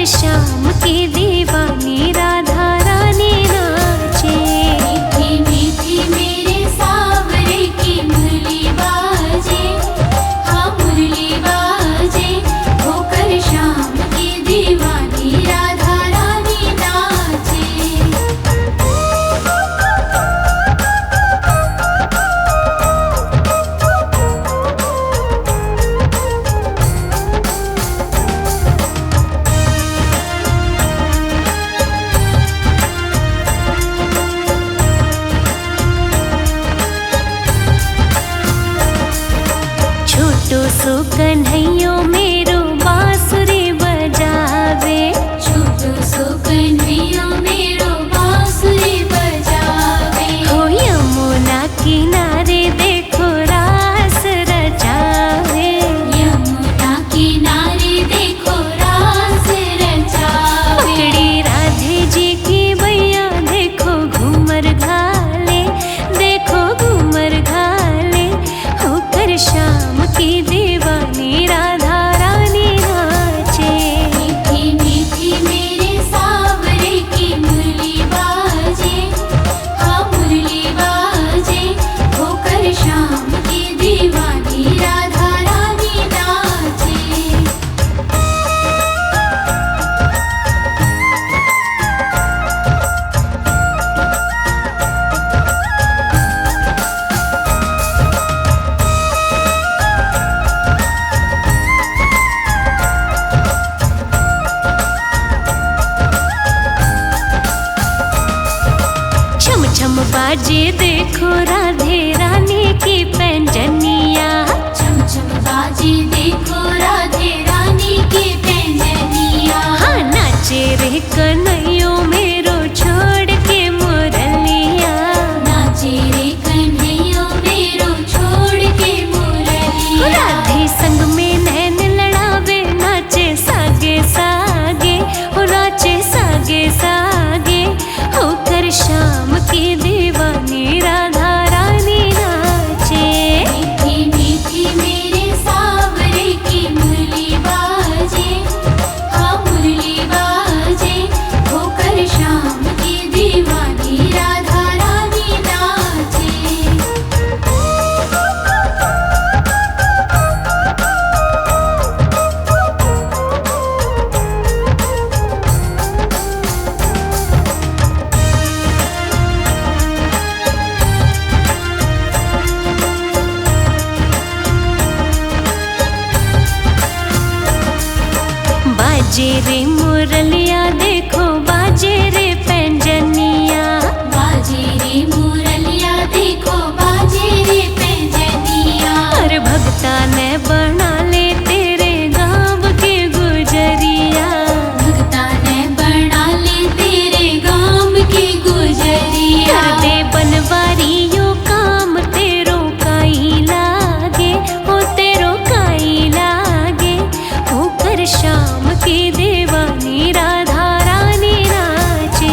श्याम की दीवानी राधा रानी नाचे। मीठी मीठी मेरे सावरे की मुरली बाजे, हाँ मुरली बाजे, होकर श्याम की दीवानी राधा रानी नाचे। छोटो सो कन्हैयो मेरो बांसुरी बजावे, छोटो सो कन्हैया मेरो बांसुरी बजावे। हो यमुना किनारे देखो रास रचावे। यमुना किनारे देखो रास रचावे। पकड़ी राधे जी की बैया देखो घूमर घाले, देखो घूमर घाले, होकर श्याम की दीवानी राधा रानी नाचे। मीठी मीठी मेरे सावरे की मुरली बाजे, हाँ मुरली बाजे, होकर श्याम की दीवानी राधा रानी नाचे। छम छम बाजे देखो राधे रानी की पैंजनिया। छम छम बाजे देखो राधे रानी की पैंजनिया। हाँ नाचे रे कन्हैयो मेरो छोड़ के मुरलिया। नाचे रे कन्हैया मेरो छोड़ के मुरलिया। राधे संग में नैन लड़ावे, नाचे सागे सागे, हो नाचे सागे सागे, होकर श्याम की दीवानी राधा रानी नाचे। मीठी मीठी मेरे सावरे की मुरली बाजे, हाँ मुरली बाजे, होकर श्याम की दीवानी राधा रानी नाचे। बाजे रे मुरलिया देखो बाजे रे पैंजनिया। बाजे रे मुरलिया देखो बाजे रे पैंजनिया। हर भक्ता ने बना ले तेरे गाँव के गुजरिया। भक्ता ने बना ले तेरे गाँव की गुजरिया। कर दे बनवारियों काम तेरो काई लागे, हो तेरो काई लागे, होकर श्याम की दीवानी राधा रानी नाचे।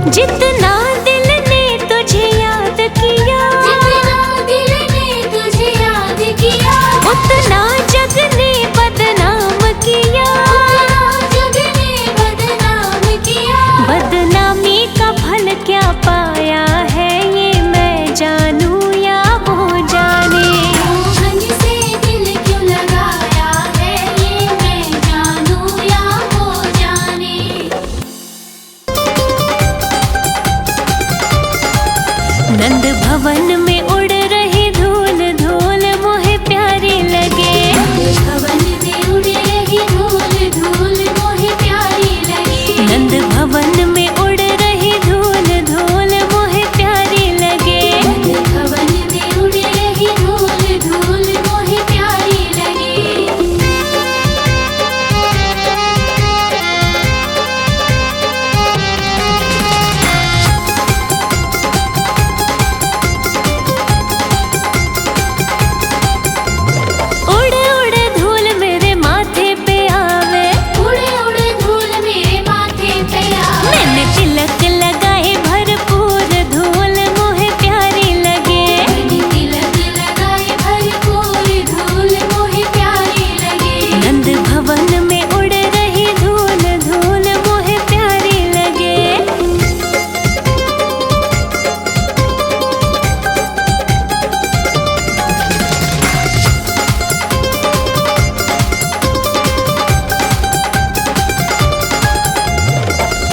जितना दिल ने तुझे याद किया, जितना दिल ने तुझे याद किया, उतना जग ने बदनाम किया, उतना जग ने बदनाम किया। बदनामी का फल क्या पाया है, ये मैं जानूं या वो जाने। मोहन से दिल क्यों लगाया है, ये मैं जानूं या वो जाने। नंद भवन में उड़ रही धूल धूल मोहे प्यारी लगे। भवन में उड़ रही धूल धूल मोहे प्यारी लगे। नंद भवन में उड़ रही धूल धूल मोहे प्यारी लगे। भवन में उड़ रही धूल धूल मोहे प्यारी लगे। उड़े उड़े धूल मेरे माथे पे आवे, उड़े उड़े धूल मेरे माथे पे आवे। मैंने तिलक लगाए भरपूर धूल मोहे प्यारी लगे। मैंने तिलक लगाए भरपूर धूल मोहे प्यारी लगे। नंद भवन में उड़ रही धूल धूल मोहे प्यारी लगे।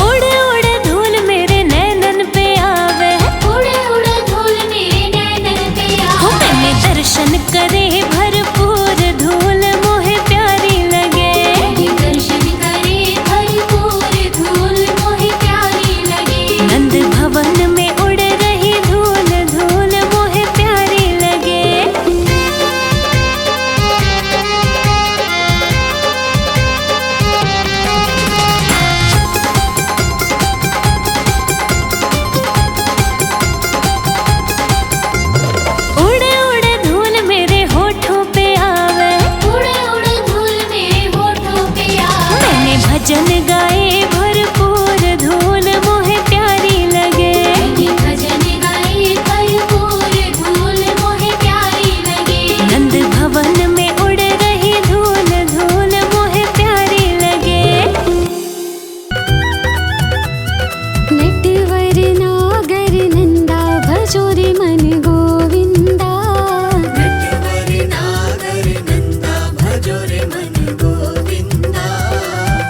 उड़े उड़े धूल मेरे नैनन पे आवे, उड़े उड़े धूल मेरे नैनन पे आवे। मैंने दर्शन करे भरपूर धूल मोहे प्यारी लगे। मैंने दर्शन करे भरपूर धूल मोहे प्यारी लगे। नंद भवन में उड़ रही धूल धूल मोहे प्यारी लगे। उड़े उड़े धूल मेरे होठों पे आवे, उड़े उड़े धूल मेरे होठों पे आवे। मैंने भजन गाए भरपूर धूल मोहे प्यारी लगे। मैंने भजन गाए भरपूर धूल मोहे प्यारी लगे। नंद भवन में उड़ रही धूल धूल मोहे प्यारी लगे। नटवर नागर नंदा भजो रे मन गोविंदा। नटवर नागर नंदा भजो रे मन गोविंदा।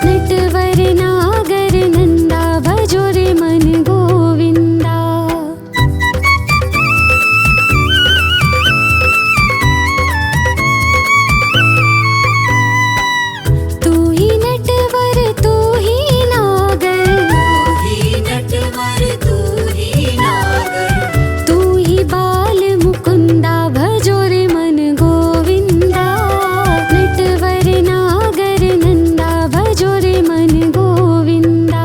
नटवर नागर नंदा भजो रे मन गोविंदा। तू ही नटवर तू ही नागर, तू ही नटवर तू ही नागर। तू ही बाल मुकुंदा भजो रे मन गोविंदा। नटवर नागर नंदा भजो रे मन गोविंदा।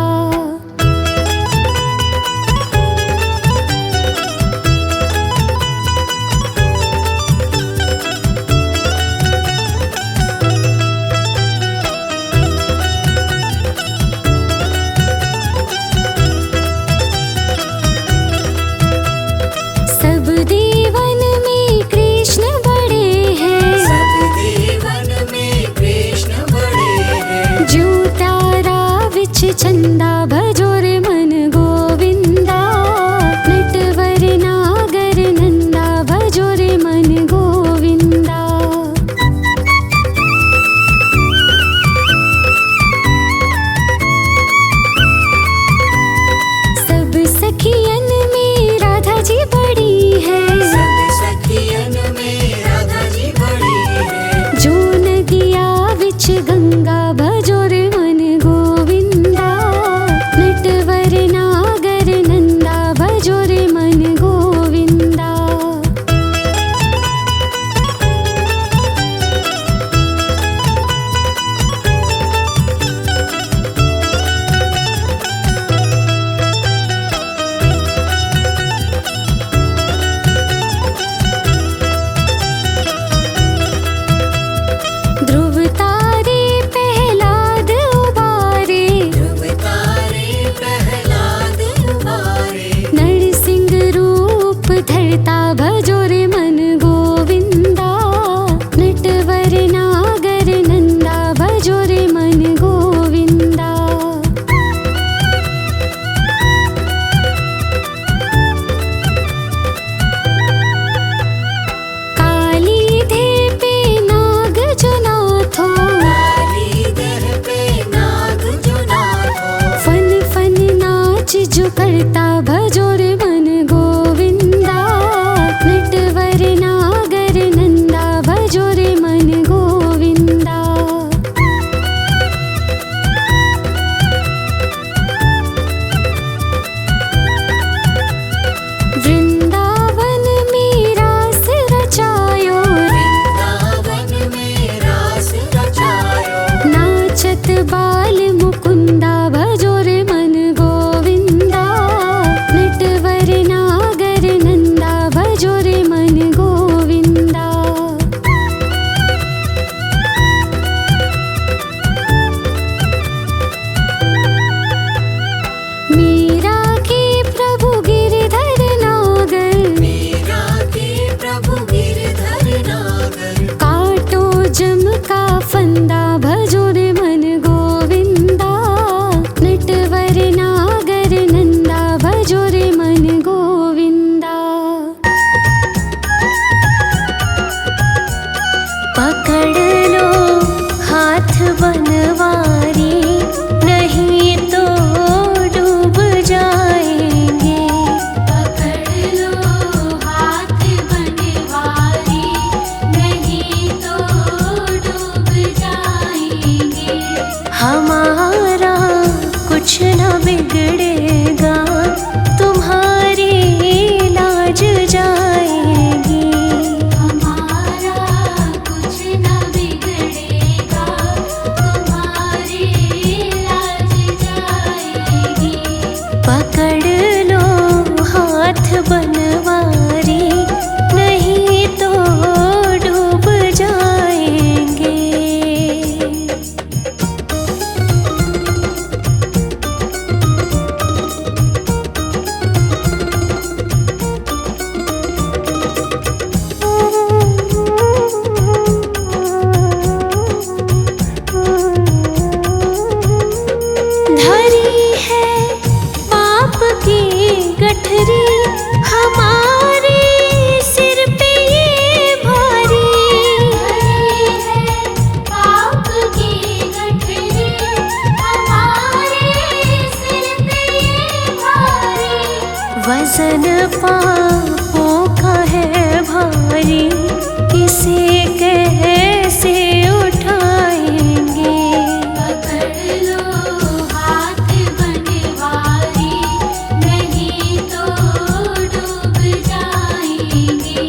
सब देवन में कृष्ण बड़े हैं, सब देवन में कृष्ण बड़े हैं। जो तारा विच चंदा भजो रे मन गोविंदा। नटवर नागर नंदा भजो रे मन गोविंदा। सब सखियन में राधा जी बड़ी है, सब सखियन में राधा जी बड़ी है। जो नदिया विच गंगा भजो रे मन गोविंदा। भजो रे मन गोविंदा। नटवर नागर नंदा भजो रे मन गोविंदा। वृंदावन में रास रचायो, वृंदावन में रास रचायो। नाचत बाल मुकुंदा भजो रे मन गोविंदा। नटवर नागर नंदा भजो रे मन गोविंदा। मीरा के प्रभु गिरधर नागर, मीरा के प्रभु गिरधर नागर। काटो जम का फंदा भजो रे मन गोविंदा। नटवर नागर नंदा भजो रे मन गोविंदा। पकड़ लो हाथ बनवारी, नहीं तो डूब जाएंगे। पकड़ लो हाथ बनवारी, नहीं तो डूब जाएंगे। हमारा कुछ न बिगड़ेगा, तुम्हारी लाज जाएगी। हमारा कुछ न बिगड़ेगा, तुम्हारी लाज जाएगी। पकड़ लो हाथ बनवारी, नहीं तो डूब जाएंगे। धरी है पाप की गठरी, हमारे सिर पे ये भारी। धरी है पाप की गठरी, हमारे सिर पे ये भारी। वजन पापों का है भारी, इसे कैसे उठाएंगे। पकड़ लो हाथ बनवारी, नहीं तो डूब जाएंगे।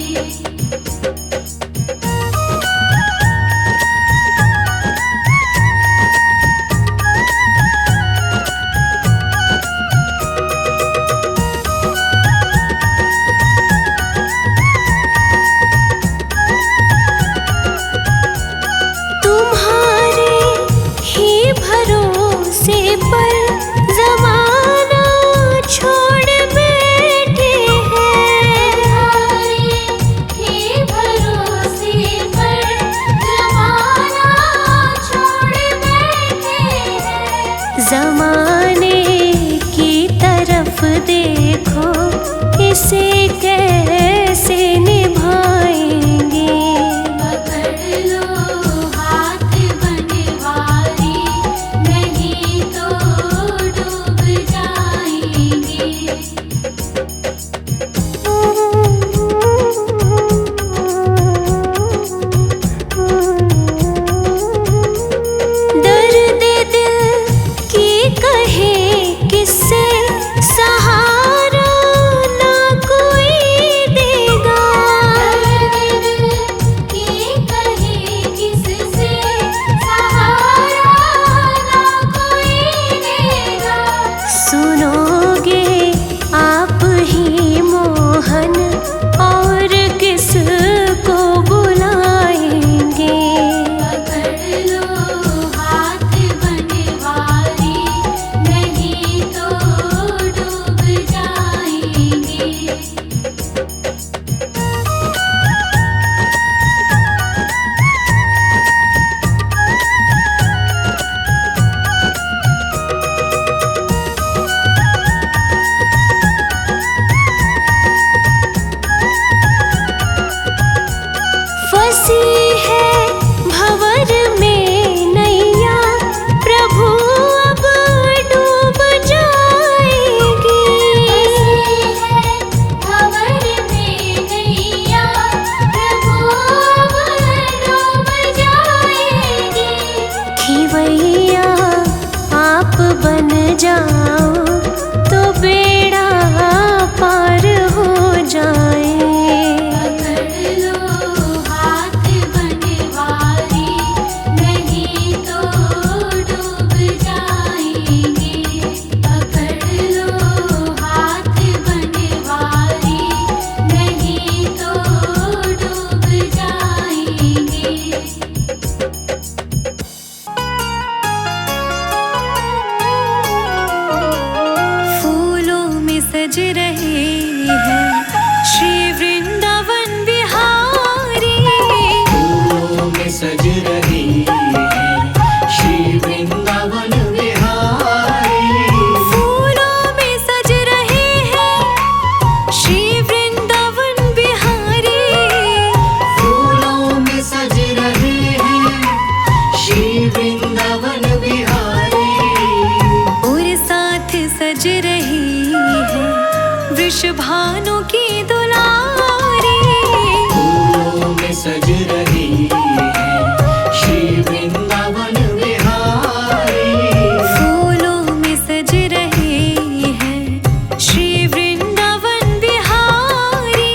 सज रहे हैं श्री वृंदावन बिहारी। फूलों में सज रही है श्री वृंदावन बिहारी। फूलों में सज रहे हैं श्री वृंदावन बिहारी। फूलों में सज रहे हैं श्री वृंदावन बिहारी। और साथ सज रही है वृषभानु की दुलारी। फूलों में सज रही है श्री वृंदावन बिहारी। फूलों में सज रहे हैं श्री वृंदावन बिहारी।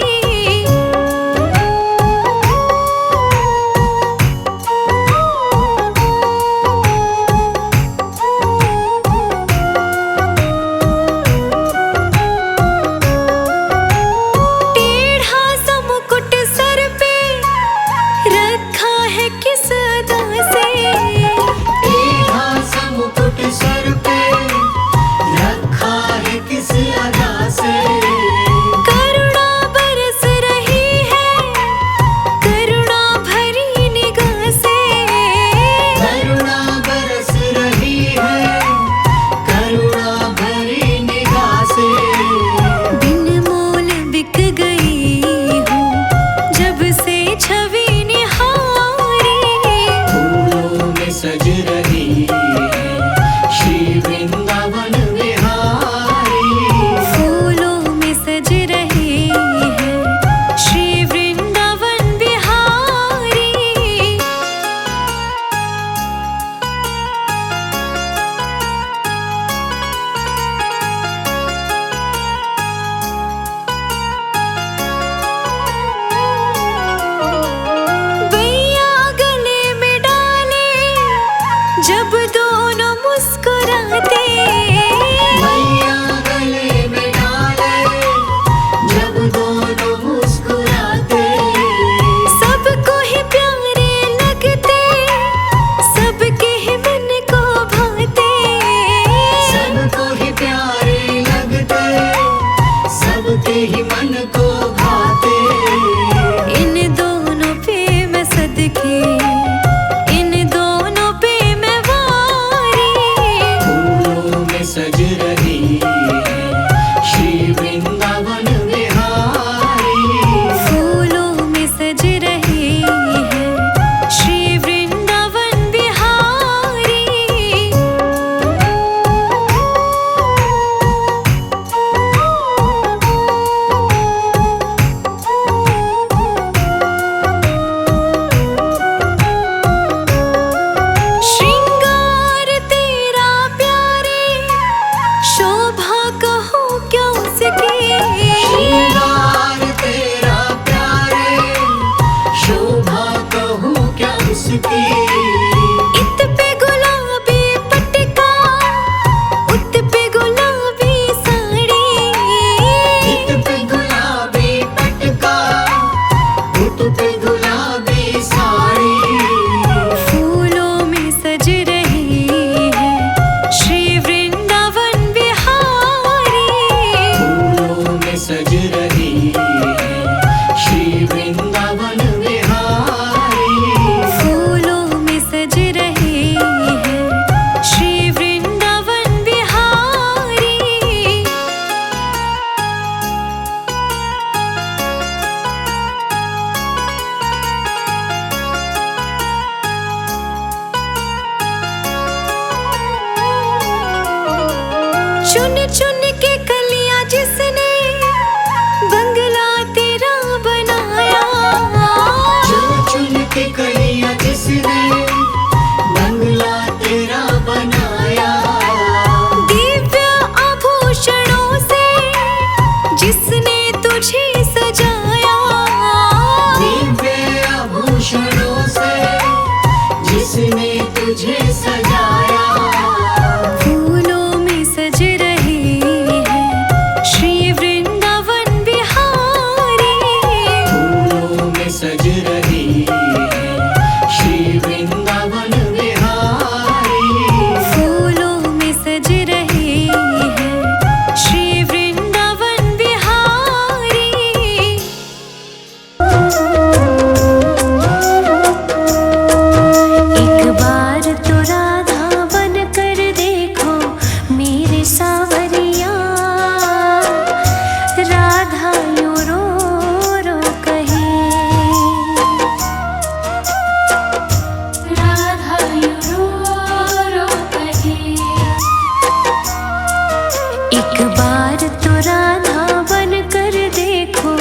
एक बार तो राधा बन कर देखो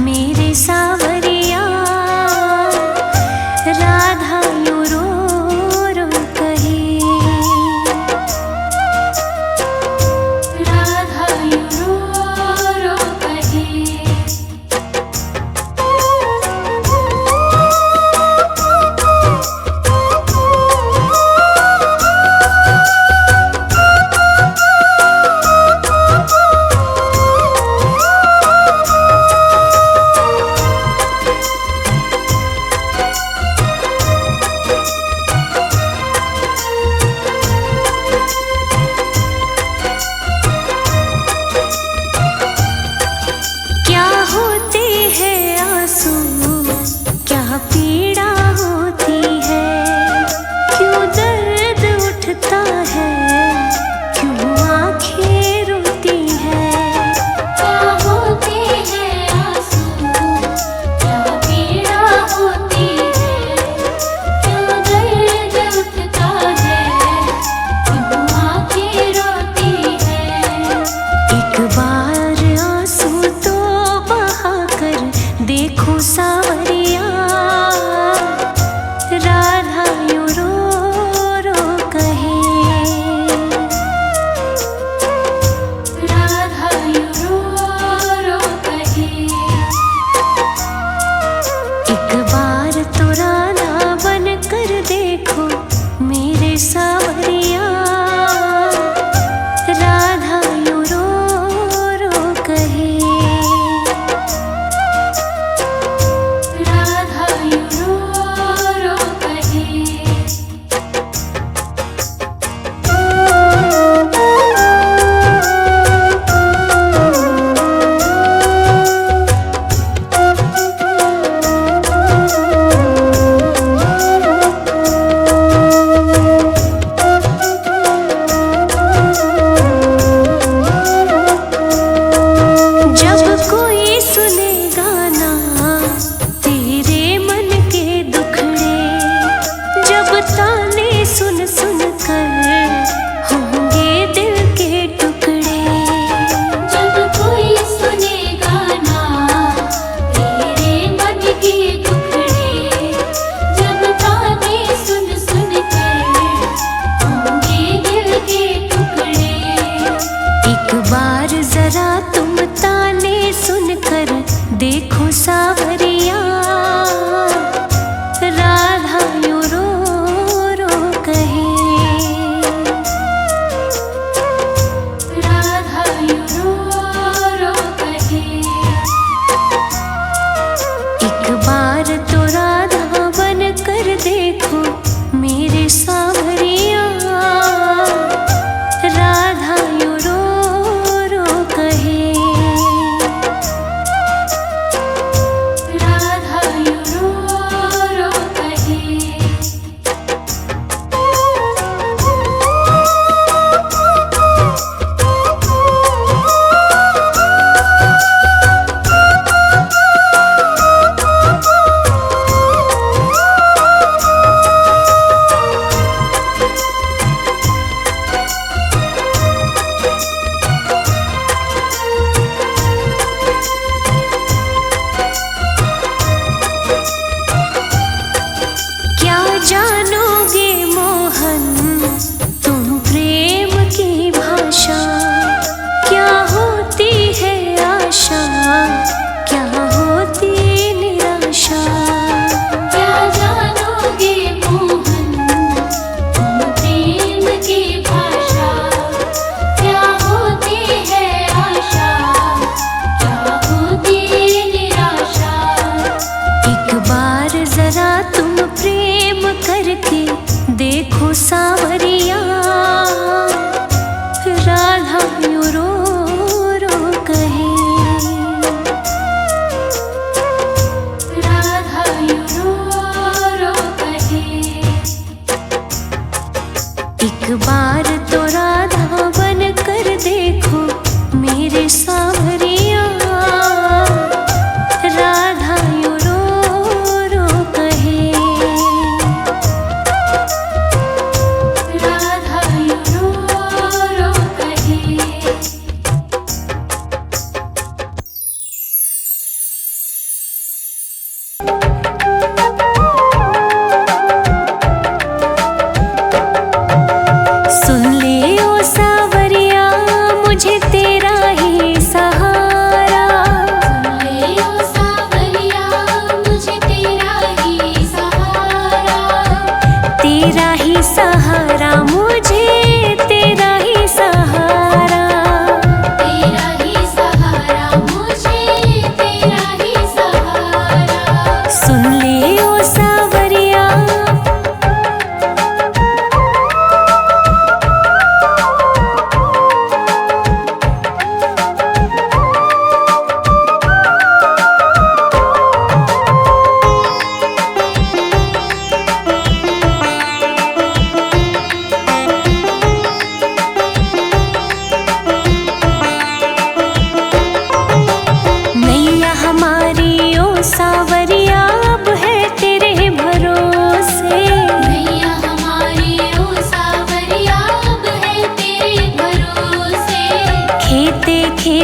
मेरे सावरिया, राधा यूं रो रो कहे, राधा यूं रो रो कहे।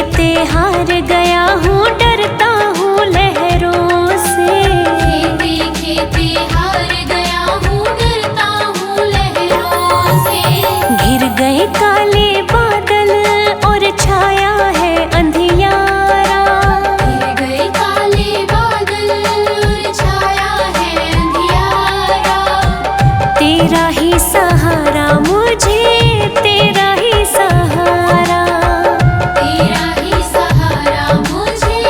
खेते हार गया हूँ, डरता हूँ लहरों से। खेते खेते हार गया हूँ, डरता हूँ लहरों से। घिर गए काले बादल और छाया है अंधियारा। घिर गए काले बादल और छाया है अंधियारा। तेरा ही सहारा मुझे, तेरा ही सहारा। तेरा ही सहारा मुझे,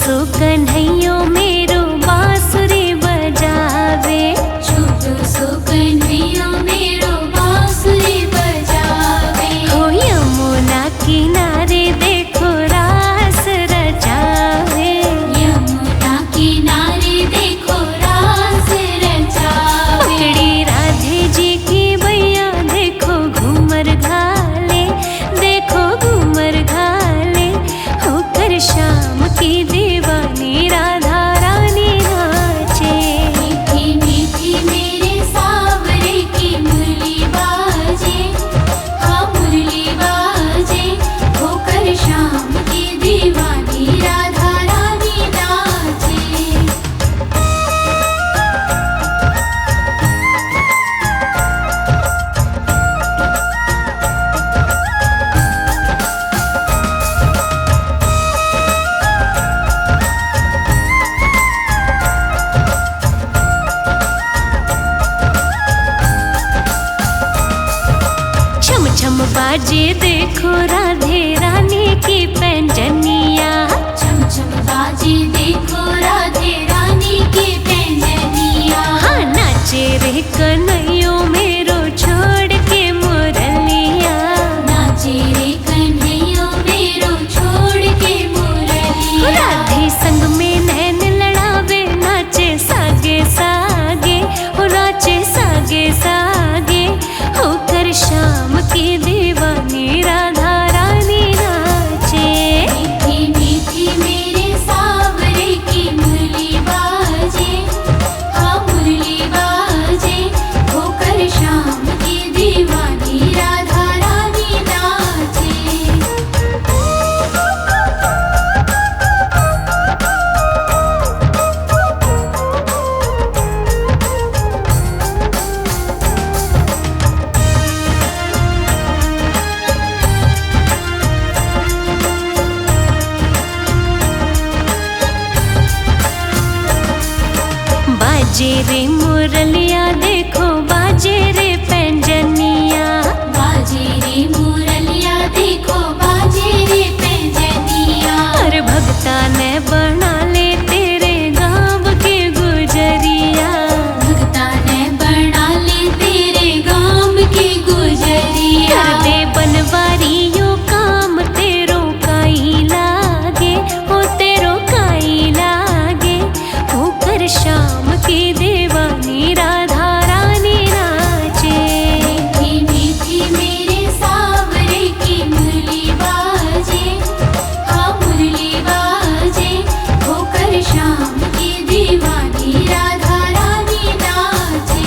सो कन्हैयो मेरो बांसुरी बजावे। छोटू सो कन्हैया मेरो बांसुरी बजावे। हो यमुना किनारे देखो रास रचावे। यमुना किनारे देखो रास रचावे। पकड़ी राधे जी की बैया देखो घूमर घाले, देखो घूमर घाले। होकर शाम की दीवानी राधा रानी नाचे। मीठी मीठी मेरे सावरे की मुरली बाजे। हाँ मुरली बाजे। होकर शाम की दीवानी राधा रानी नाचे। छम छम बाजे देखो राधे रानी की पैंजनिया। छम छम बाजे देखो राधे रानी की पैंजनिया। हाँ नाचे रे कन्हैयो मेरो छोड़ के मुरलिया। नाचे रे कन्हैया मेरो छोड़ के मुरलिया। राधे संग में नैन लड़ावे, नाचे सागे सागे, हो नाचे सागे सागे। होकर शाम की दीवानी राधा रानी नाचे। मीठी मीठी मेरे सावरे की मुरली बाजे। हाँ मुरली बाजे। होकर शाम की दीवानी राधा रानी नाचे। बाजे रे मुरलिया देखो बाजे रे पैंजनिया। बाजे रे मुरलिया देखो बाजे रे पैंजनिया। हर भक्ता ने बना ले तेरे गाँव के गुजरिया। भगता ने बना ले तेरे गाँव की गुजरिया। कर दे बनवारियों काम तेरो काई लागे, हो तेरो काई लागे। होकर शाम की दीवानी राधा रानी नाचे। मीठी मीठी मेरे सावरे की मुरली बाजे। हाँ मुरली बाजे। होकर शाम की दीवानी राधा रानी नाचे।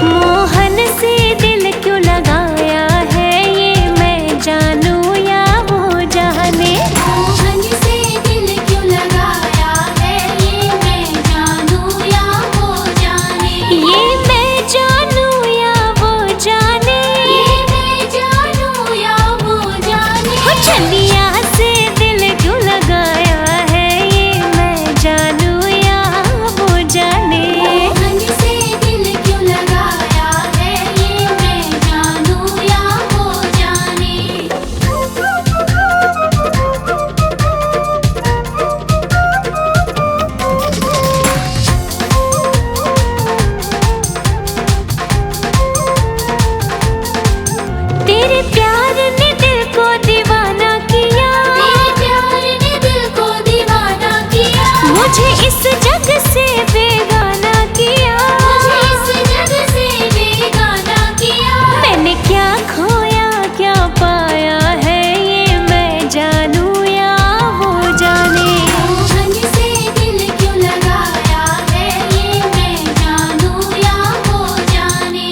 मोहन से दिल क्यों लगाया है, ये मैं जानूं या वो जाने। मोहन से दिल क्यों लगाया है, ये मैं जानूं या वो जाने। ये मैं जानूं या वो जाने। ये मैं जानूं या वो जाने। हो चलिया से दिल क्यों लगाया है, ये मैं जानूं या वो जाने। मोहन से दिल क्यों लगाया है, ये मैं जानूं या वो जाने। तेरे प्यार ने दिल को दीवाना किया। तेरे प्यार ने दिल को दीवाना किया। मुझे इस जग से बेगाना किया। मुझे इस जग से बेगाना किया। मैंने क्या खोया क्या पाया है, ये मैं जानूं या वो जाने। मोहन से दिल क्यों लगाया है, ये मैं जानूं या वो जाने।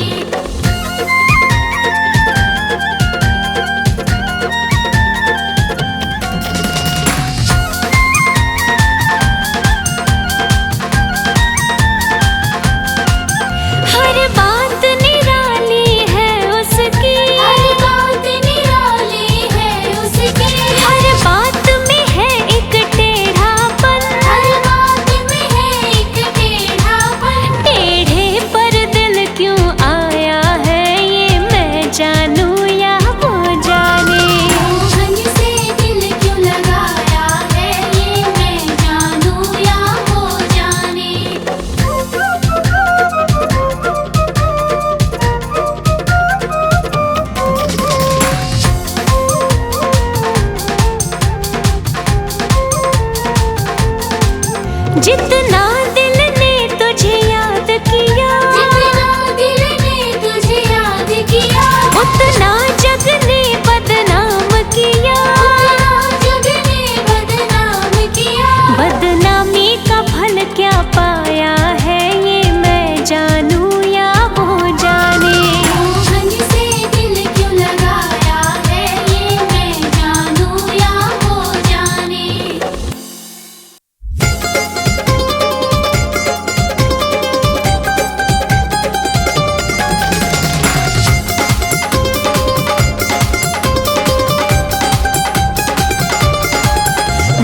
जितना दिल ने तुझे याद किया, जितना दिल ने तुझे याद किया, उतना जग ने बदनाम किया। उतना जग ने बदनाम किया। बदनामी का फल क्या पाया है, ये मैं जानूं या वो जाने। मोहन से दिल क्यों लगाया है, ये मैं जानूं या वो जाने।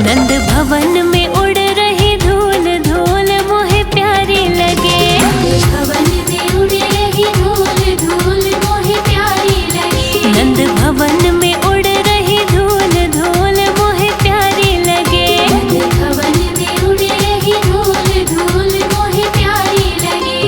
नंद भवन में उड़ रही धूल धूल मोहे प्यारी लगे। भवन में उड़ रही धूल धूल मोहे प्यारी लगी। नंद भवन में उड़ रही धूल धूल मोहे प्यारी लगे। भवन में उड़ रही धूल धूल मोहे प्यारी लगी।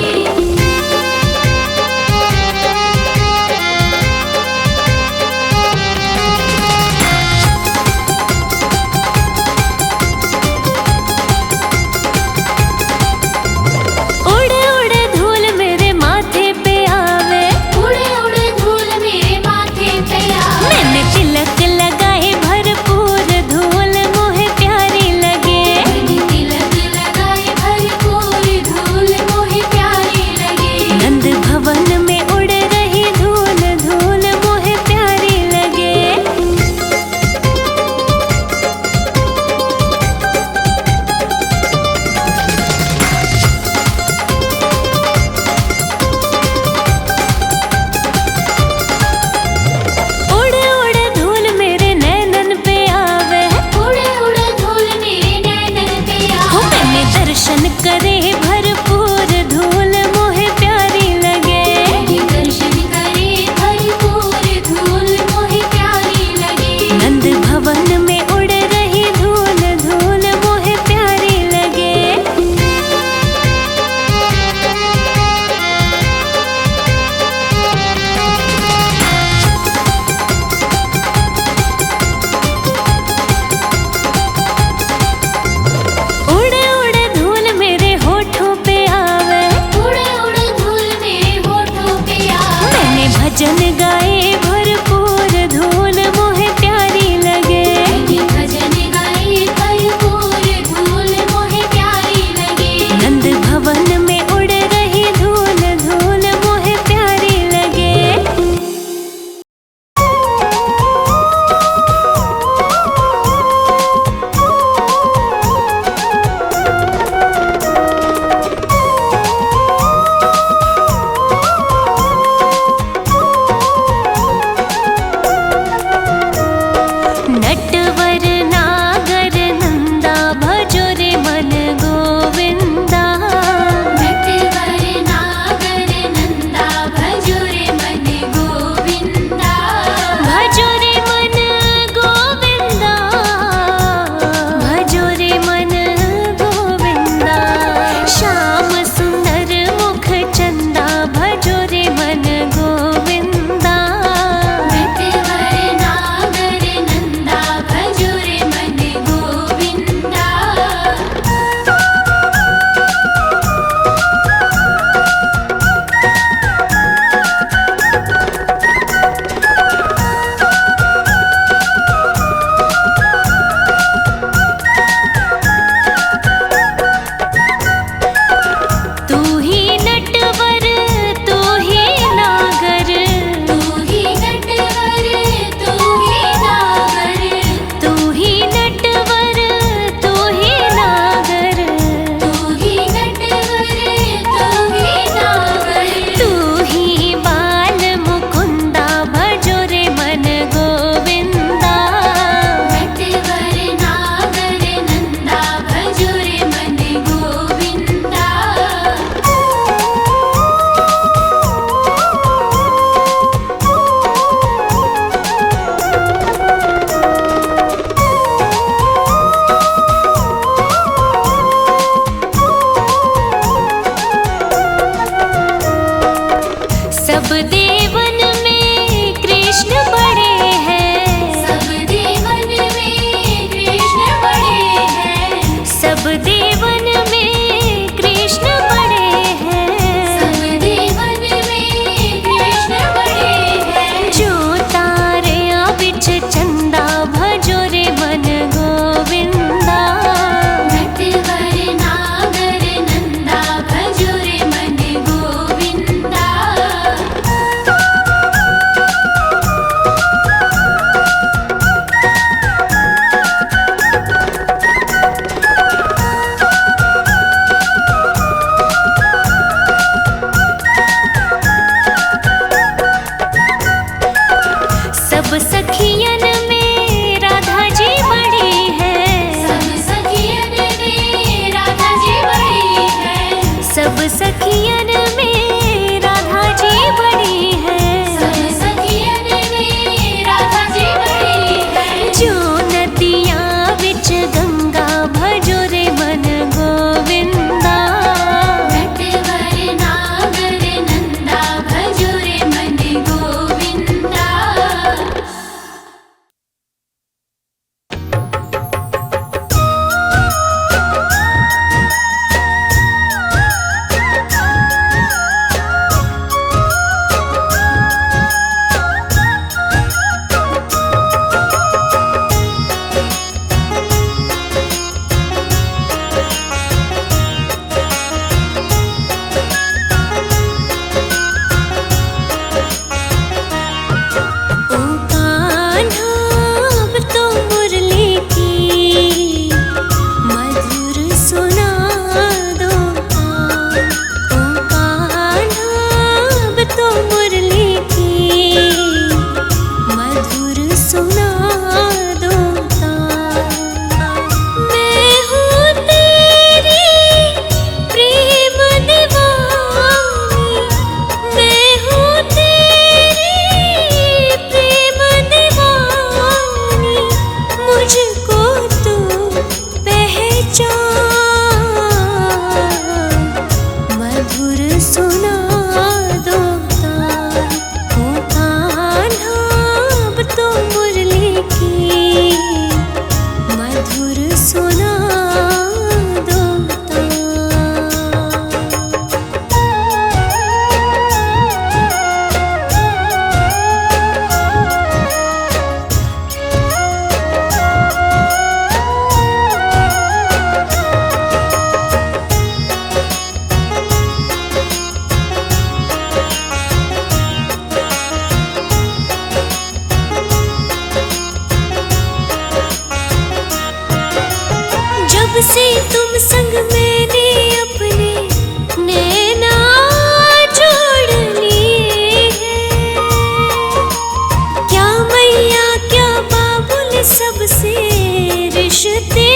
रिश्ते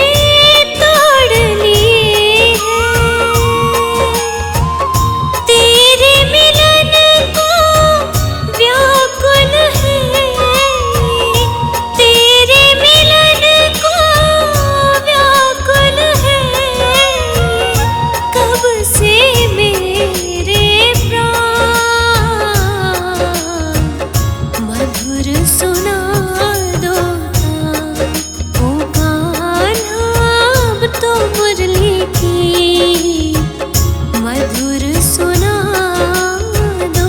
तोड़ लिए हैं, तेरे मिलन को व्याकुल है, तेरे मिलन को व्याकुल है। कब से मेरे प्राण मधुर सुना दो ओ कान्हा, अब तो मुरली की मधुर सुना दो।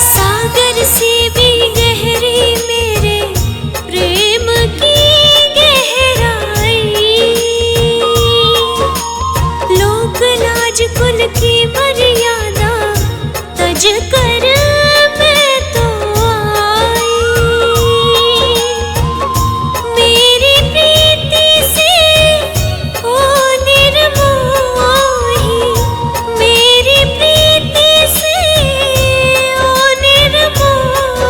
सागर से भी गहरी मेरे प्रेम की गहराई, लोक लाज कुल की मर्यादा तज कर मैं तो आई। मेरी प्रीति से ओ निर्मोही, मेरी प्रीति से ओ निर्मोही,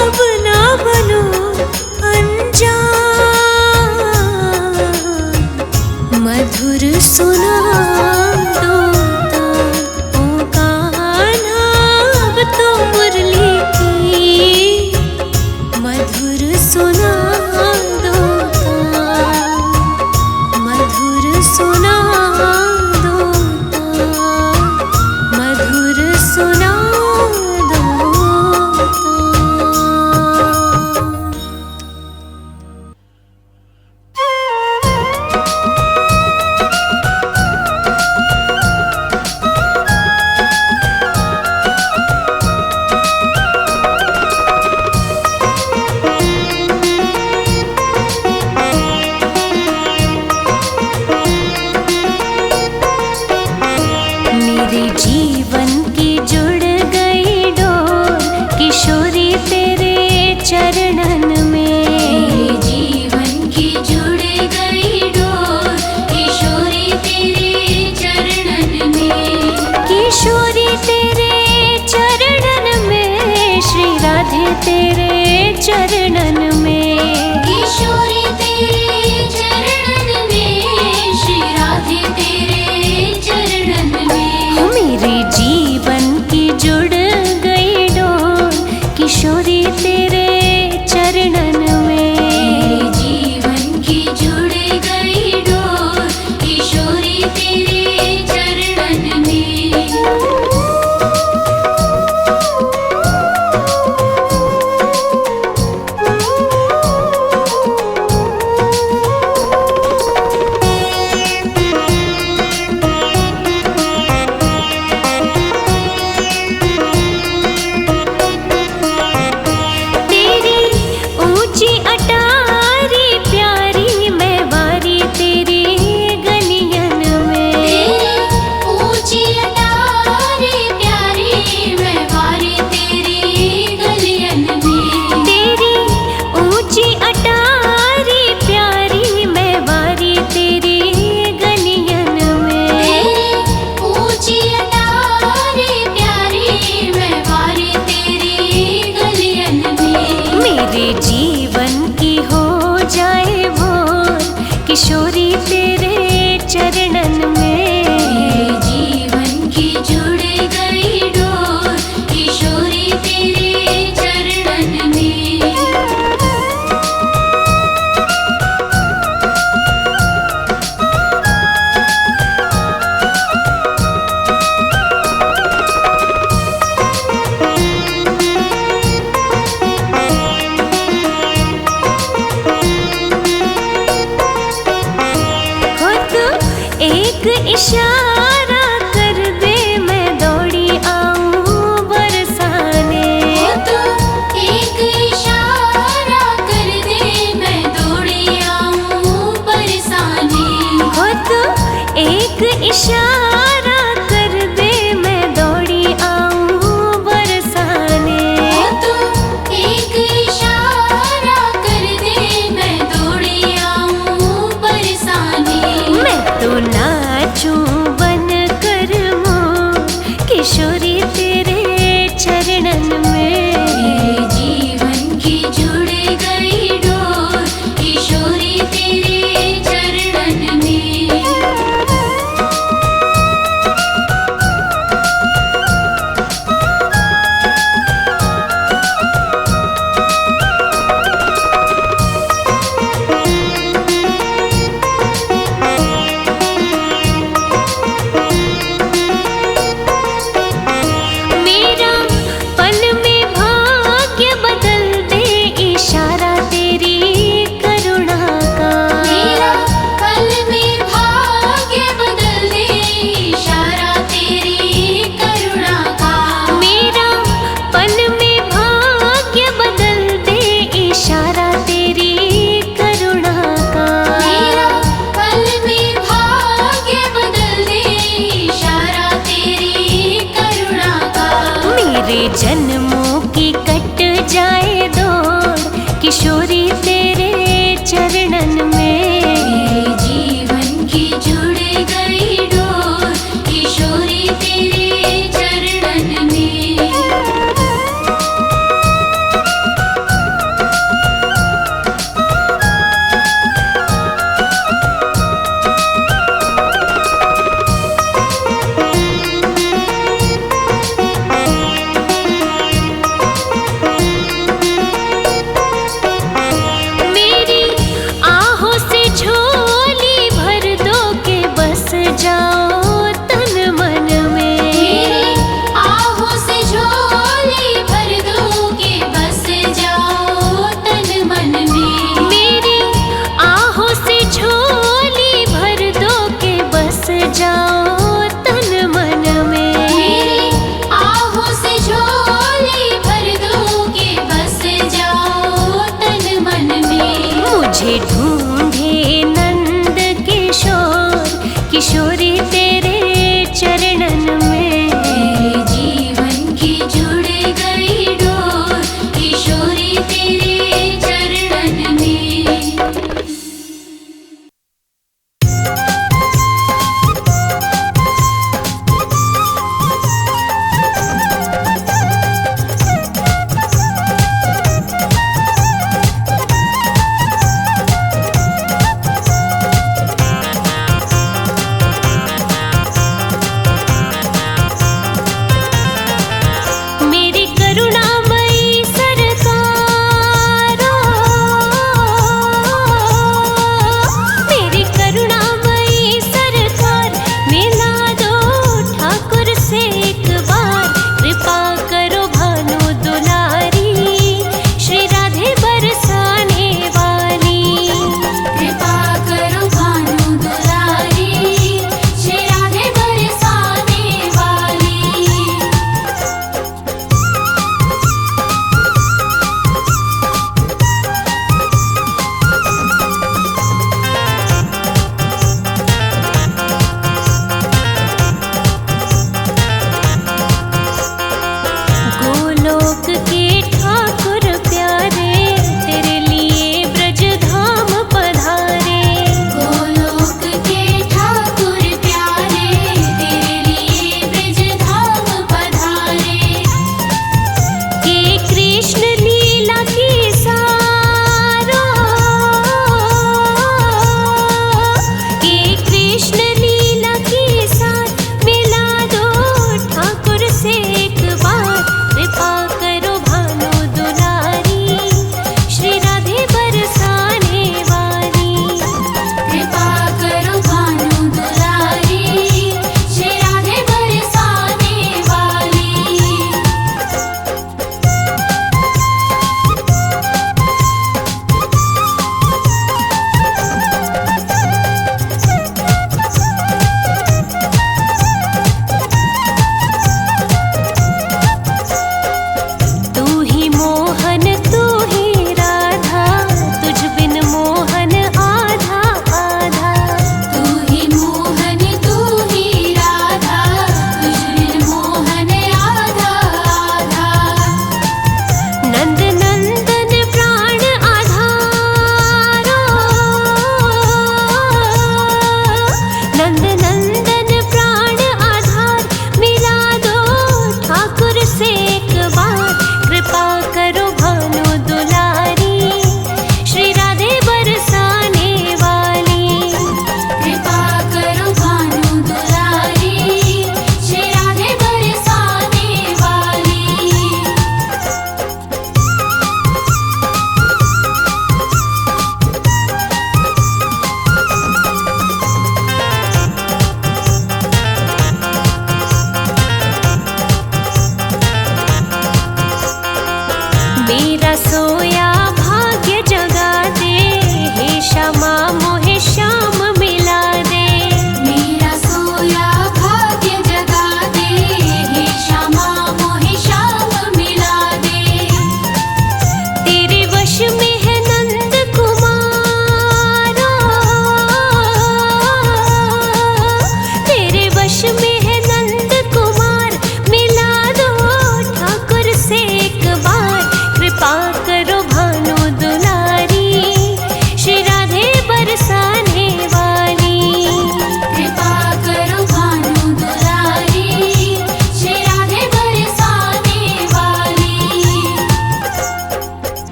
अब ना बनो अनजान, मधुर सुना दो ओ कान्हा, अब तो मुरली की मधुर सुना दो, मधुर सुना दो, मधुर सुना दो। मेरे जीवन की जुड़ गई डोर किशोरी तेरे चरणन में, मेरे जीवन की जुड़ गई डोर किशोरी तेरे चरणन में, किशोरी तेरे चरणन में, श्री राधे तेरे चरणन में, किशोरी तेरे चरणन में, श्री राधे तेरे चरणन में। मेरे जीवन की जुड़ गई डोर किशोरी तेरे चरणन में, मेरे जीवन की जुड़ गई डोर किशोरी तेरे चरणन में। तेरी ऊंची अटारी प्यारी मैं वारी तेरी गलियन में, तेरी ऊंची अटारी प्यारी मैं वारी तेरी गलियन में, तेरी ऊंची अटारी प्यारी मैं वारी तेरी गलियन में। तेरी ऊंची अटारी प्यारी मैं वारी तेरी गलियन में। मेरे जीवन की हो जाए भोर किशोरी तेरे चरणन में, मेरे जीवन की जुड़ गई डोर किशोरी तेरे चरणन में। हो तू एक इशारा कर दे मैं दौड़ी आऊं बरसाने, हो तो एक इशारा कर दे मैं दौड़ी आऊं बरसाने। किशोरी तेरे चरणन में। मेरे जीवन की जुड़ गई डोर किशोरी तेरे चरणन में। मेरी आहों से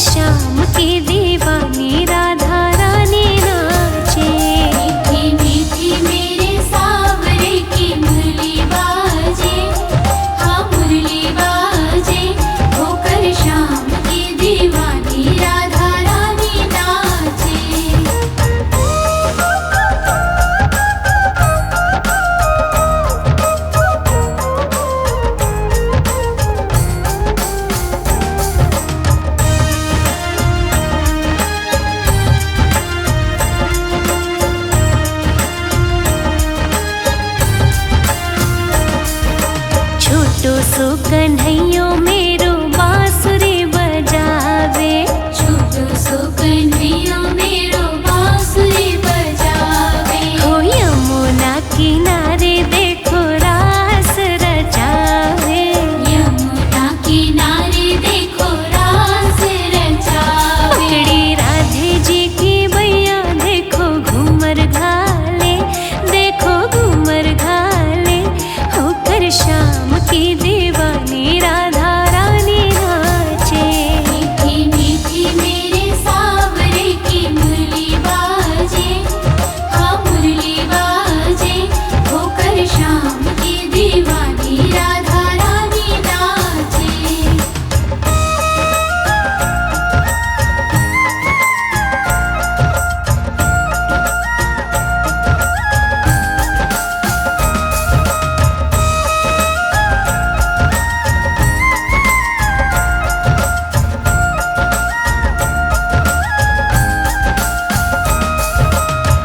श्याम की दीवानी राधा रानी नाचे। मीठी मीठी मेरे सावरे की मुरली बाजे, हाँ मुरली बाजे, होकर श्याम की दीवानी राधा रानी नाचे। छोटो सो कन्हैयो मेरो बांसुरी बजावे, छोटो सो कन्हैया मेरो बांसुरी बजावे। हो यमुना किनारे देखो रास रचावे। यमुना किनारे देखो रास रचावे। पकड़ी राधे जी की बैया देखो घूमर घाले, देखो घूमर घाले, होकर श्याम की दीवानी राधा रानी नाचे। मीठी मीठी मेरे सावरे की मुरली बाजे, हाँ मुरली बाजे, होकर श्याम की दीवानी राधा रानी नाचे।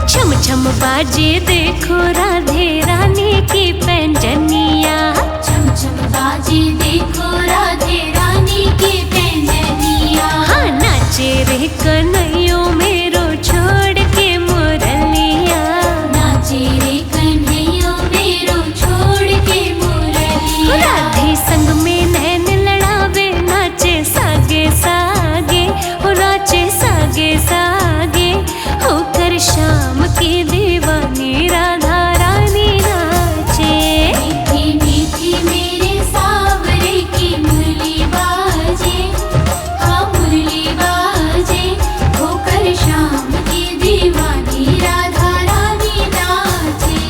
छम छम बाजे देखो राधे रानी की पैंजनिया। छम छम बाजे देखो राधे रानी की पैंजनिया। हाँ नाचे रे कन्हैयो मेरो छोड़ के मुरलिया। नाचे रे कन्हैया मेरो छोड़ के मुरलिया। राधे संग में नैन लड़ावे, नाचे सागे सागे, हो नाचे सागे सागे, होकर श्याम की दीवानी राधा रानी नाचे। मीठी मीठी मेरे सावरे की मुरली बाजे, हाँ मुरली बाजे, होकर श्याम की दीवानी राधा रानी नाचे।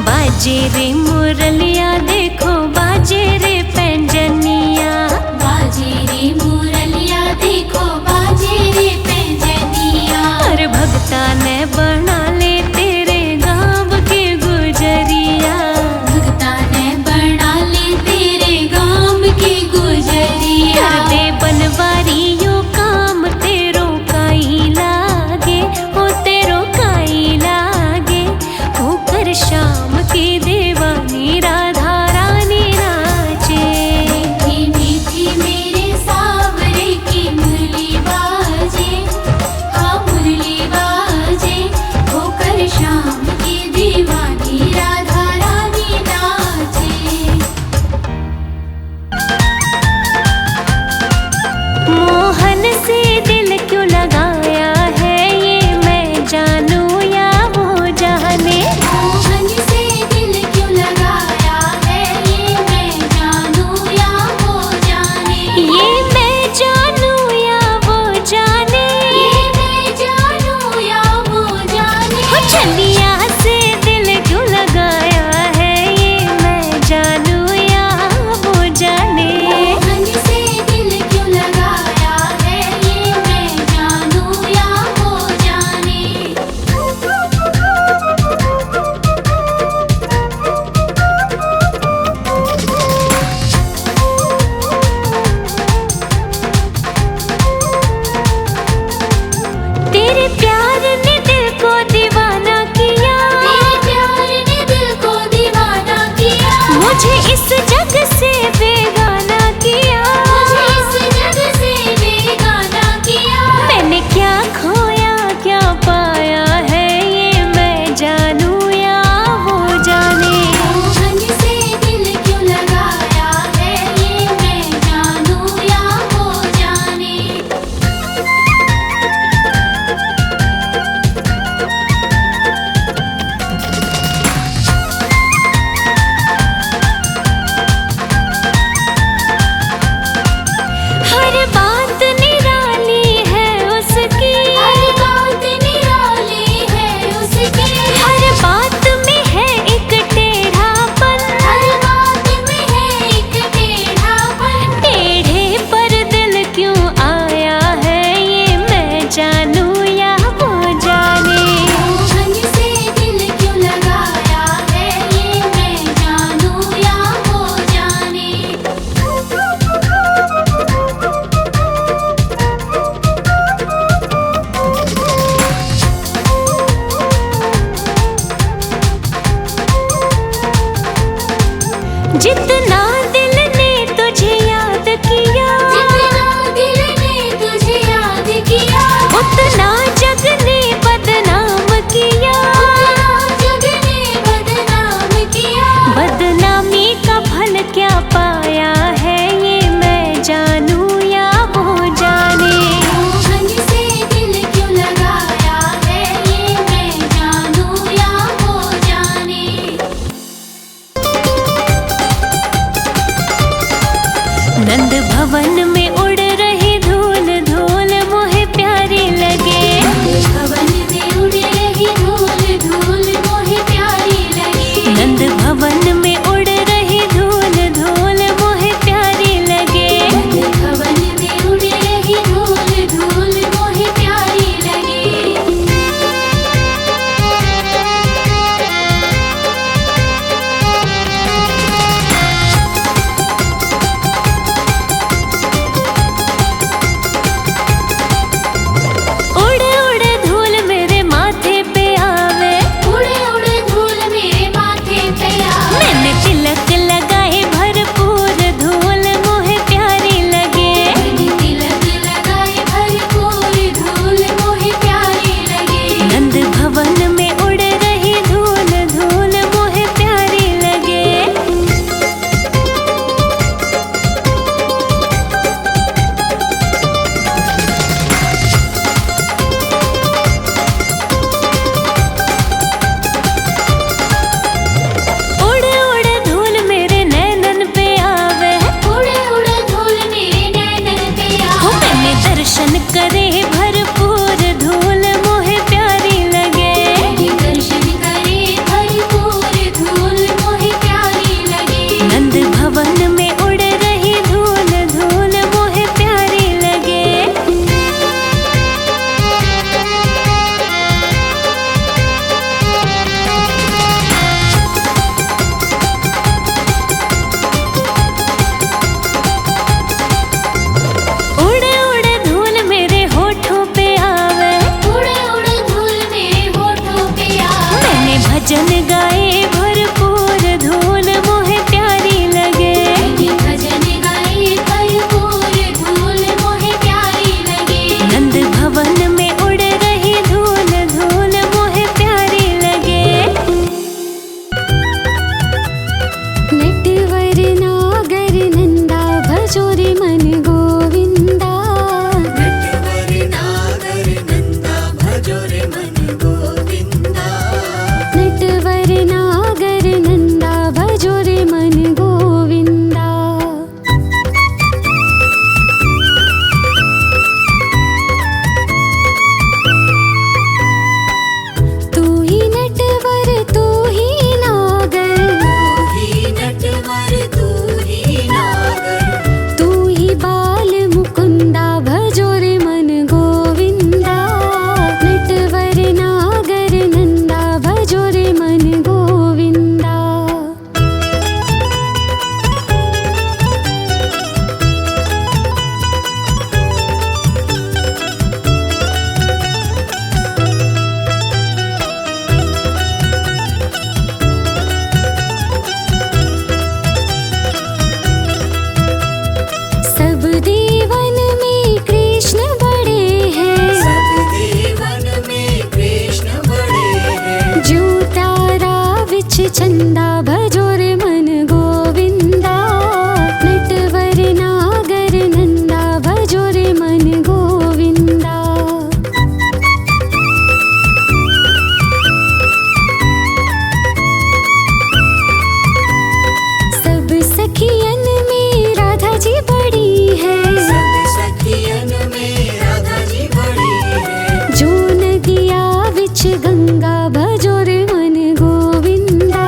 बाजे रे मुरलिया देखो बाजे रे पैंजनिया। बाजे रे मुरलिया देखो बाजे रे पैंजनिया। हर भक्ता ने बना ले तेरे गाँव के गुजरिया। भगता ने बना ले तेरे गाँव की गुजरिया। कर दे बनवारियों काम तेरो काई लागे, हो तेरो काई लागे, होकर श्याम की दीवानी राधा रानी जितना दिल ने तुझे याद किया, जितना दिल ने तुझे याद किया, उतना जग ने बदनाम किया। उतना जग ने बदनाम किया। बदनामी का फल क्या पाया है, ये मैं जानूं या वो जाने। मोहन से दिल क्यों लगाया है, ये मैं जानूं या वो जाने। नंद भवन में उड़ रही धूल धूल मोहे प्यारी लगे। भवन में उड़ रही धूल धूल मोहे प्यारी लगी। नंद भवन में उड़ रही धूल धूल मोहे प्यारी लगे। भवन में उड़ रही धूल धूल मोहे प्यारी लगी। उड़े उड़े धूल मेरे माथे पे आवे। उड़े उड़े धूल मेरे माथे पे आवे। मैंने तिलक लगाए भरपूर धूल मोहे प्यारी लगे। मैंने तिलक लगाए भरपूर धूल मोहे प्यारी लगी। नंद भवन में उड़ रही धूल धूल मोहे प्यारी लगे। उड़े उड़े धूल मेरे नैनन पे आवे। उड़े उड़े धूल मेरे नैनन पे हो आवे। मैंने दर्शन करे भरपूर धूल मोहे प्यारी लगे। मैंने दर्शन करे भरपूर धूल मोहे प्यारी लगी। नंद भवन में उड़ रही धूल धूल मोहे प्यारी लगे। उड़े उड़े धूल मेरे होठों पे आवे। उड़े उड़े धूल मेरे होठों पे आवे। मैंने भजन गाए भरपूर धूल मोहे प्यारी लगे। मैंने भजन गाए भरपूर धूल मोहे प्यारी लगी। नंद भवन में उड़ रही धूल धूल मोहे प्यारी लगे। नटवर नागर नंदा भजो रे मन गोविंदा। नटवर नागर नंदा भजो रे मन गोविंदा। नटवर नागर नंदा भजो रे मन गोविंदा। तू ही नटवर तू ही नागर। तू ही नटवर तू ही नागर। तू ही बाल मुकुंदा भजो रे मन गोविंदा। नटवर नागर नंदा भजो रे मन गोविंदा। सब देवन में कृष्ण बड़े हैं। सब देवन में कृष्ण बड़े हैं। जो तारा विच चंदा भजो रे मन गोविंदा। नटवर नागर नंदा भजो रे मन गोविंदा। सब सखियन में राधा जी बड़ी है। सब सखियन में राधा जी बड़ी है। जो नदिया विच गंगा भजो रे मन गोविंदा।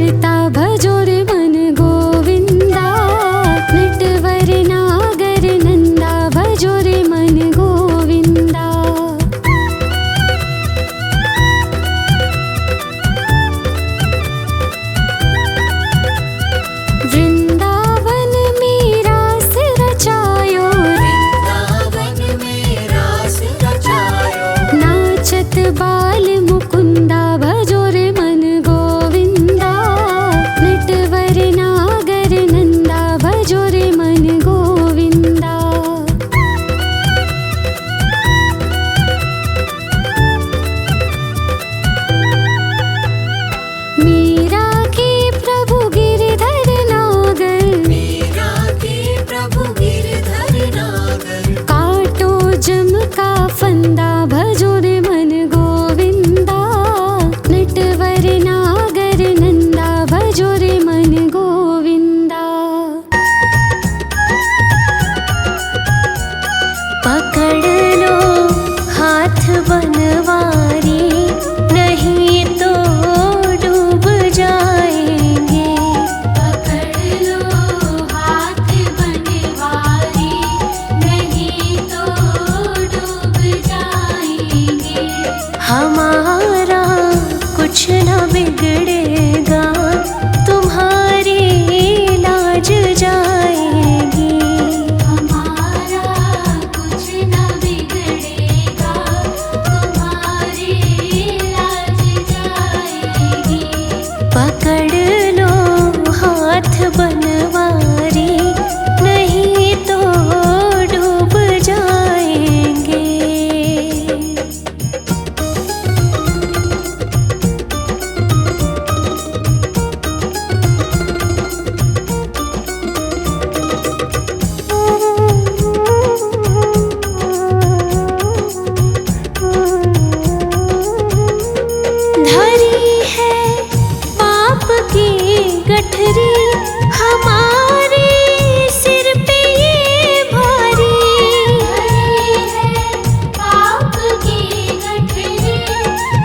करता भजो रे मन गोविंदा, नटवर नागर नंदा भजो रे मन गोविंदा। वृंदावन में रास रचायो, वृंदावन में रास रचायो, नाचत बाल मुकुंदा भजो रे मन गोविंदा, नटवर नागर नंदा भजो रे मन गोविंदा। मीरा के प्रभु गिरधर नागर, मीरा के प्रभु गिरधर नागर, काटो जम का फंदा भजो रे मन गोविंदा, नटवर नागर नंदा भजो रे मन गोविंदा। पकड़ लो हाथ बनवारी, नहीं तो डूब जाएंगे। पकड़ लो हाथ बनवारी, नहीं तो डूब जाएंगे। हमारा कुछ न बिगड़ेगा, तुम्हारी लाज जाएगी। हमारा कुछ न बिगड़ेगा, तुम्हारी लाज जाएगी। पकड़ लो हाथ बनवारी, नहीं तो डूब जाएंगे। धरी है पाप की गठरी, हमारे सिर पे ये भारी। धरी है पाप की गठरी,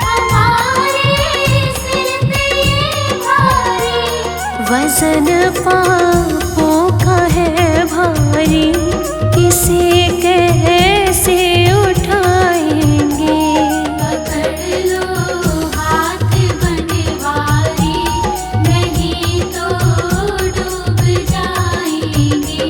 हमारे सिर पे ये भारी। वजन पापों का है भारी, इसे कैसे उठाएंगे। पकड़ लो हाथ बनवारी, नहीं तो डूब जाएंगे।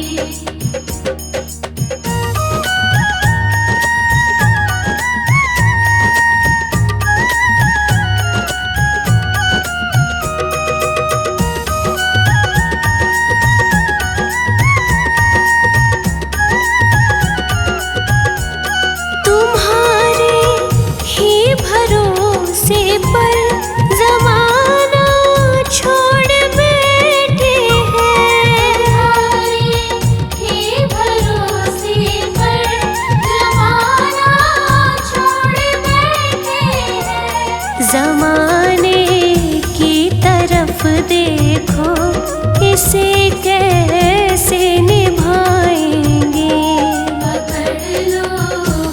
तुम्हारे ही भरोसे पर जमाना छोड़ बैठे हैं। तुम्हारे ही भरोसे पर जमाना छोड़ बैठे हैं। जमाने की तरफ देखो, इसे कैसे निभाएंगे। पकड़ लो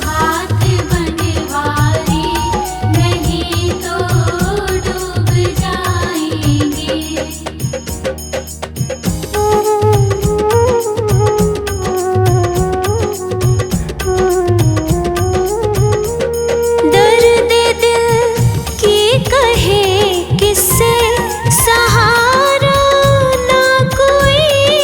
हाथ बनवारी, नहीं तो डूब जाएंगे। दर्द दिल की कहे किससे, सहारा ना कोई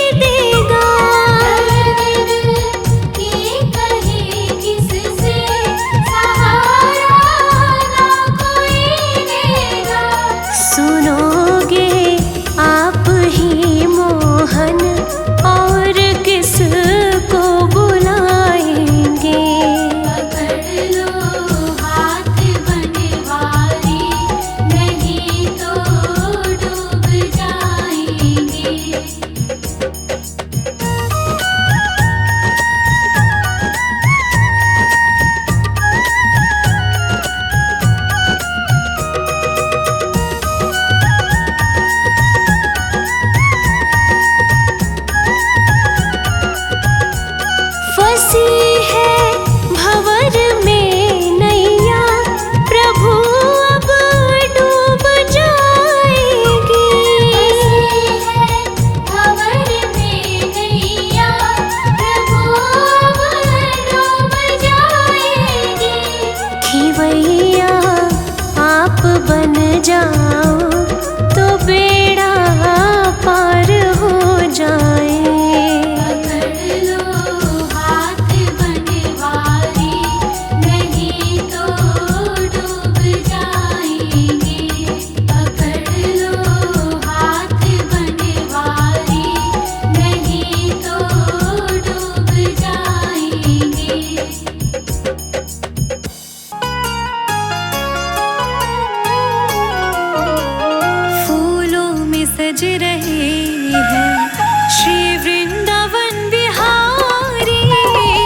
सज रहे हैं श्री वृंदावन बिहारी।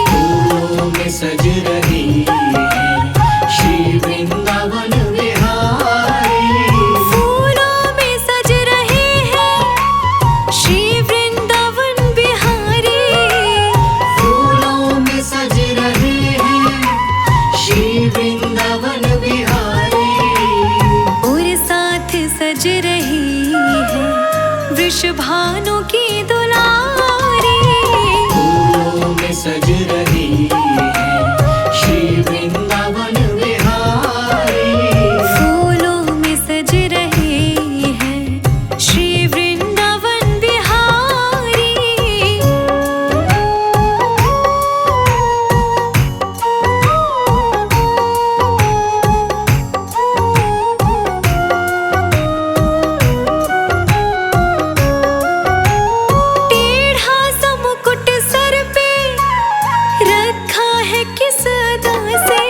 फूलों में सज रही है श्री वृंदावन बिहारी। फूलों में सज रहे हैं श्री वृंदावन बिहारी। फूलों में सज रहे हैं श्री वृंदावन बिहारी। और साथ सज रही है वृषभानु की दुलारी। फूलों में सज रही है श्री वृंदावन बिहारी। फूलों में सज रहे हैं श्री वृंदावन बिहारी। टेढ़ा सा मुकुट सर पे रखा है किस अदा से।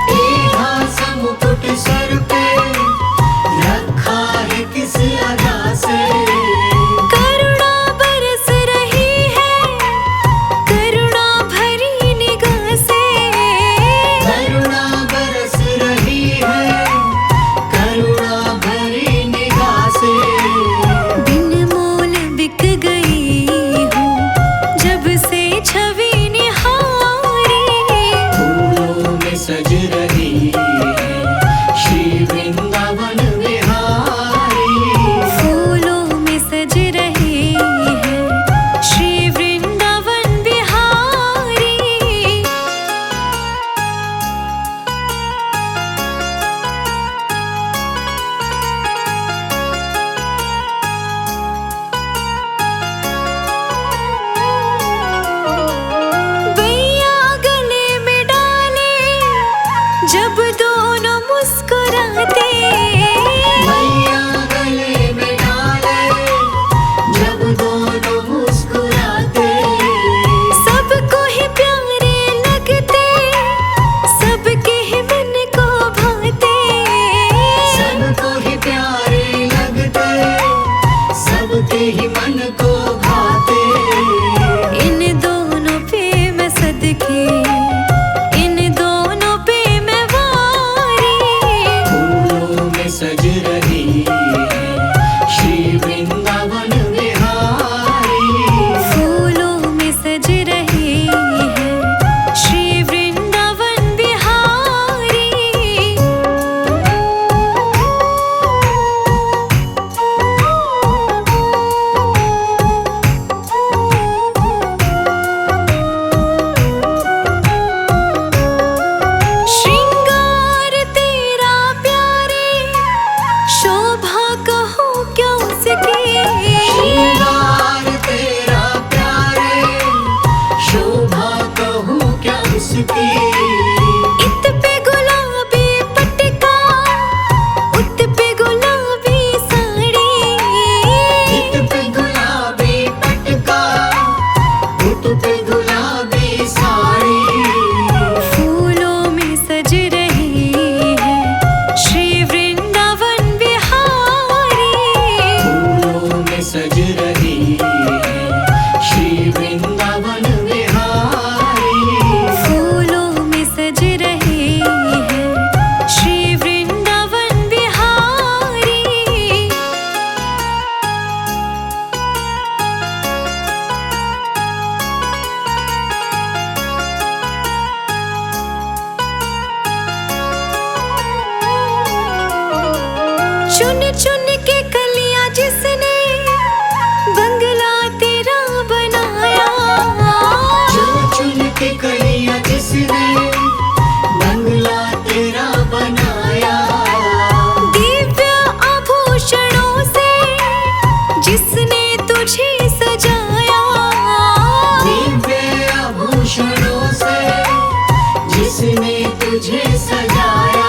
टेढ़ा सा मुकुट सर पे रखा है किस अदा से। करुणा बरस रही है करुणा भरी निगाह से। करुणा बरस रही है करुणा भरी निगाह से। बिन मोल बिक गई हूँ जब से छवि निहारी। फूलों में सज रही है श्री वृंदावन बिहारी। फूलों में सज रहे हैं श्री वृंदावन बिहारी। बैया गले में डाले जब दोनों मुस्कुराते। मैया गले में डाले जब दोनों मुस्कुराते। सबको ही प्यारे लगते सबके ही मन को भाते। सबको ही प्यारे लगते सबके ही मन को भाते। इन दोनों पे मैं सदके इन दोनों पे मैं वारी। फूलों में सज रही है श्री वृंदावन बिहारी। फूलों में सज रहे हैं श्री वृंदावन बिहारी। श्रृंगार तेरा प्यारे शोभा कहूँ क्या उसकी। श्रृंगार तेरा प्यारे शोभा कहूँ क्या उसकी। इत पे गुलाबी पटका उत पे गुलाबी साड़ी। इत पे गुलाबी पटका उत पे गुलाबी साड़ी। फूलों में सज रही है श्री वृंदावन बिहारी। फूलों में सज रही है श्री वृंदावन बिहारी। फूलों में सज रहे हैं श्री वृंदावन बिहारी। चुन चुन के कलियां जिसने बंगला तेरा बनाया। चुन चुन के कलियां जिसने बंगला तेरा बनाया। दिव्य आभूषणों से जिसने तुझे सजाया। दिव्य आभूषणों से जिसने तुझे सजाया।